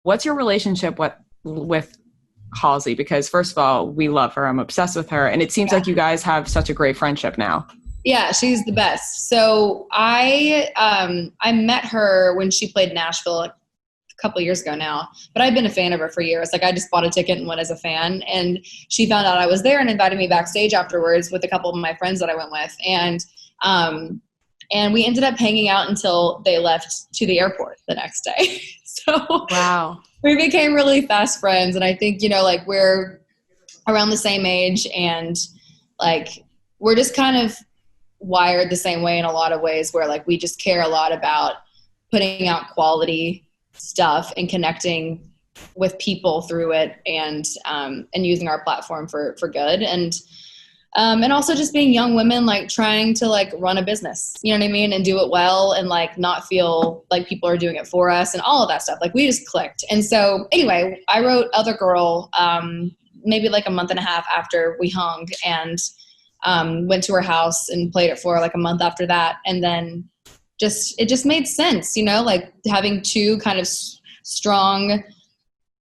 What's your relationship with Halsey? Because first of all, we love her. I'm obsessed with her. And it seems like you guys have such a great friendship now. Yeah, she's the best. So I met her when she played Nashville a couple of years ago now, but I've been a fan of her for years. Like I just bought a ticket and went as a fan, and she found out I was there and invited me backstage afterwards with a couple of my friends that I went with. And we ended up hanging out until they left to the airport the next day. So wow, we became really fast friends. And I think, like we're around the same age, and like, we're just kind of wired the same way in a lot of ways, where like we just care a lot about putting out quality stuff and connecting with people through it, and using our platform for good, and also just being young women, like trying to like run a business, you know what I mean, and do it well, and like not feel like people are doing it for us and all of that stuff. Like we just clicked. And so anyway, I wrote Other Girl maybe like a month and a half after we hung, and went to her house and played it for her like a month after that. And then it just made sense, like having two kind of strong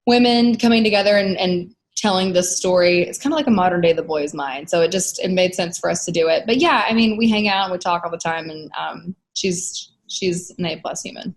women coming together and telling this story. It's kind of like a modern day The Boys Mind. So it made sense for us to do it. But yeah, I mean, we hang out and we talk all the time, and she's an A+ human.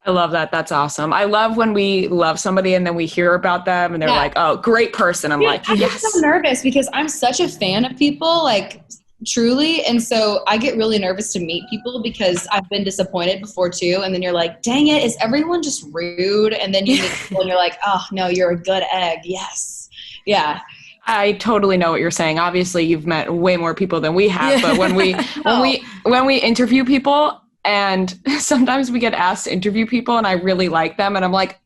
I love that. That's awesome. I love when we love somebody and then we hear about them and they're like, oh, great person. I'm like, yes. I get so nervous because I'm such a fan of people, like truly. And so I get really nervous to meet people because I've been disappointed before too. And then you're like, dang it, is everyone just rude? And then you meet people and you're like, oh no, you're a good egg. Yes. Yeah. I totally know what you're saying. Obviously you've met way more people than we have, but when we interview people, and sometimes we get asked to interview people and I really like them. And I'm like,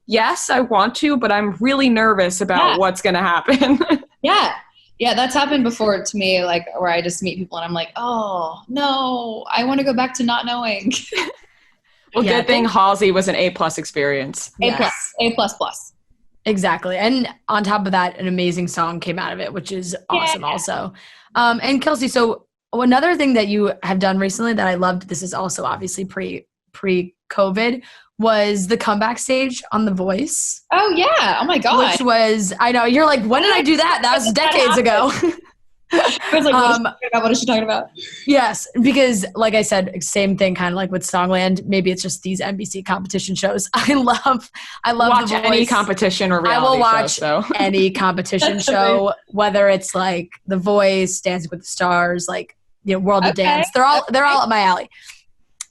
yes, I want to, but I'm really nervous about what's going to happen. Yeah. Yeah. That's happened before to me, like where I just meet people and I'm like, oh no, I want to go back to not knowing. Well, good thing Halsey was an A+ experience. A+. Exactly. And on top of that, an amazing song came out of it, which is awesome also. And Kelsey, so another thing that you have done recently that I loved, this is also obviously pre-COVID, was the comeback stage on The Voice. Oh, yeah. Oh, my God. Which was, I know, you're like, when did I do that? That was decades ago. I was like, what is she talking about? Yes, because like I said, same thing kind of like with Songland. Maybe it's just these NBC competition shows. I love watch any competition or reality I will watch show, any competition show, whether it's like The Voice, Dancing with the Stars, like World of Dance. They're all up my alley.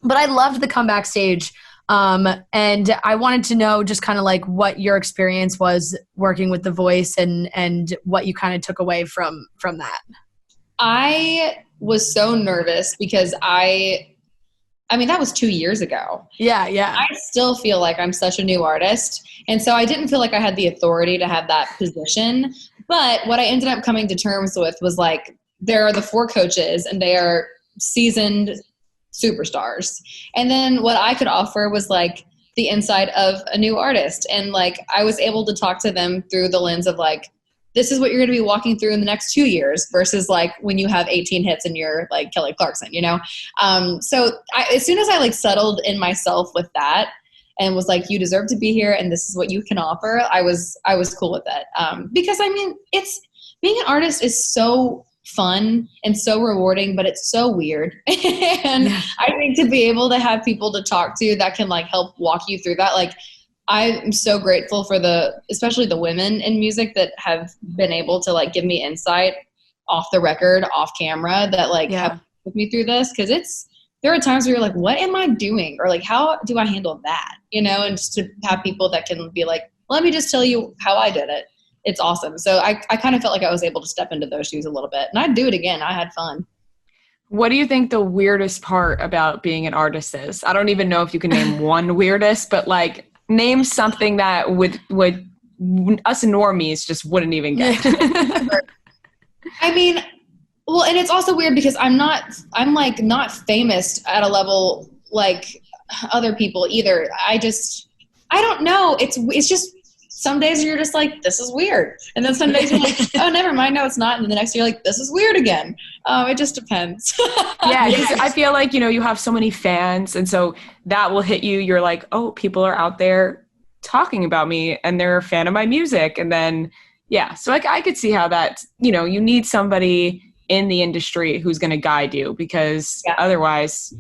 But I loved the comeback stage. And I wanted to know just kind of like what your experience was working with The Voice and what you kind of took away from that. I was so nervous because I mean, that was 2 years ago. Yeah. I still feel like I'm such a new artist. And so I didn't feel like I had the authority to have that position. But what I ended up coming to terms with was like, there are the 4 coaches and they are seasoned superstars. And then what I could offer was like the insight of a new artist. And like, I was able to talk to them through the lens of like, this is what you're going to be walking through in the next 2 years versus like when you have 18 hits and you're like Kelly Clarkson, So as soon as I like settled in myself with that and was like, you deserve to be here and this is what you can offer, I was cool with it. Because I mean, being an artist is so fun and so rewarding, but it's so weird. And I think to be able to have people to talk to that can like help walk you through that, like I'm so grateful for especially the women in music that have been able to like give me insight off the record, off camera, that like have put me through this. Cause there are times where you're like, what am I doing? Or like, how do I handle that? And just to have people that can be like, let me just tell you how I did it. It's awesome. So I kind of felt like I was able to step into those shoes a little bit, and I'd do it again. I had fun. What do you think the weirdest part about being an artist is? I don't even know if you can name one weirdest, but like name something that would us normies just wouldn't even get. I mean, well, and it's also weird because I'm like not famous at a level like other people either. I don't know. It's just, some days you're just like, this is weird. And then some days you're like, oh, never mind. No, it's not. And then the next day you're like, this is weird again. It just depends. Yeah. I feel like, you have so many fans. And so that will hit you. You're like, oh, people are out there talking about me and they're a fan of my music. And then, yeah, so I could see how that, you know, you need somebody in the industry who's going to guide you, because otherwise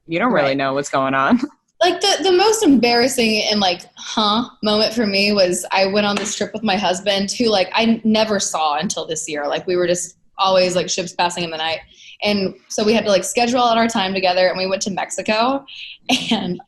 you don't really know what's going on. Like the most embarrassing and like, moment for me was I went on this trip with my husband who like I never saw until this year. Like we were just always like ships passing in the night. And so we had to like schedule out our time together, and we went to Mexico. And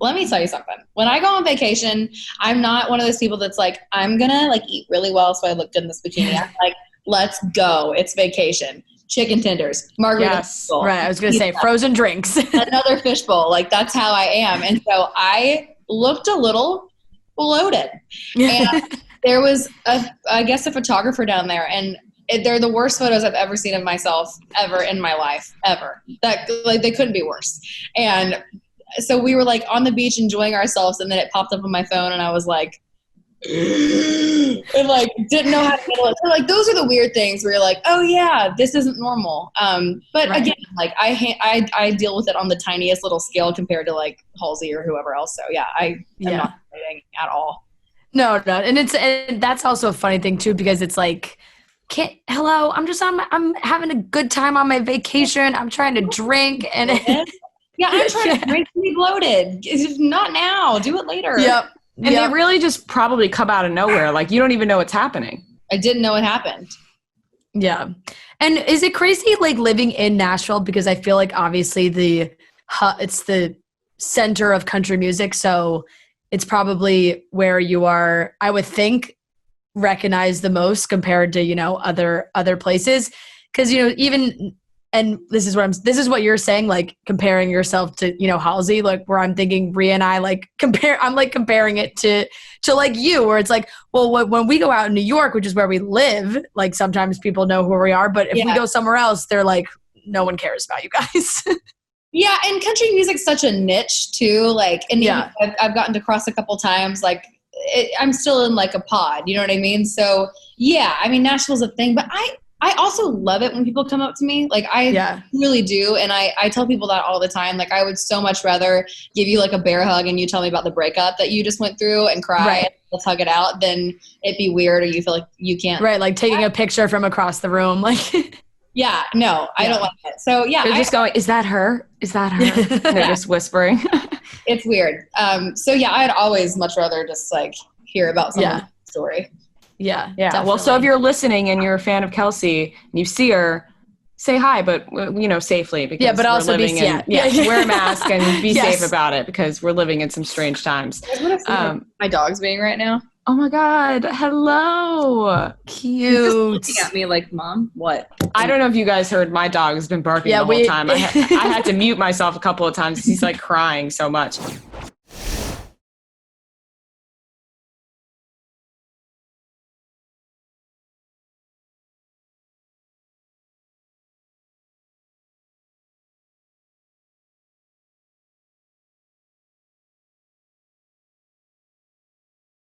let me tell you something. When I go on vacation, I'm not one of those people that's like, I'm going to like eat really well so I look good in this bikini. I'm like, let's go. It's vacation. Chicken tenders, margarita. Yes, right. I was going to say frozen drinks. Another fishbowl. Like that's how I am. And so I looked a little bloated. And there was, I guess, a photographer down there. And they're the worst photos I've ever seen of myself ever in my life, ever. That like they couldn't be worse. And so we were like on the beach enjoying ourselves, and then it popped up on my phone, and I was like, and like didn't know how to handle it. So like those are the weird things where you're like, oh yeah, this isn't normal. But again, like I deal with it on the tiniest little scale compared to like Halsey or whoever else. So yeah, I'm not dating at all. No, and that's also a funny thing too, because it's like, hello, I'm having a good time on my vacation. I'm trying to drink and yeah, I'm trying to drink and be bloated. It's not now. Do it later. Yep. And they really just probably come out of nowhere. Like you don't even know what's happening. I didn't know it happened. Yeah. And is it crazy like living in Nashville? Because I feel like obviously it's the center of country music. So it's probably where you are, I would think, recognized the most compared to, you know, other places. Because, you know, even, and this is what you're saying, like comparing yourself to, you know, Halsey, like where I'm thinking Rhea and I like I'm like comparing it to like you, where it's like, well, when we go out in New York, which is where we live, like sometimes people know who we are, but if we go somewhere else, they're like, no one cares about you guys. Yeah. And country music's such a niche too. Like, and I've gotten to cross a couple times, like I'm still in like a pod, you know what I mean? So yeah, I mean, Nashville's a thing, but I also love it when people come up to me. Like I really do. And I tell people that all the time. Like I would so much rather give you like a bear hug and you tell me about the breakup that you just went through and cry and let's hug it out, than it'd be weird or you feel like you can't. Right. Like taking a picture from across the room. Like, yeah, no, I don't like it. So yeah. They're just going, is that her? Is that her? They're just whispering. It's weird. So yeah, I'd always much rather just like hear about someone's story. Yeah. Definitely. Well, so if you're listening and you're a fan of Kelsey and you see her, say hi, but you know, safely, because but also wear a mask and be safe about it, because we're living in some strange times. My dog's being right now. Oh my God. Hello. Cute. Looking at me like, Mom, what? I don't know if you guys heard, my dog has been barking the whole time. I had to mute myself a couple of times because he's like crying so much.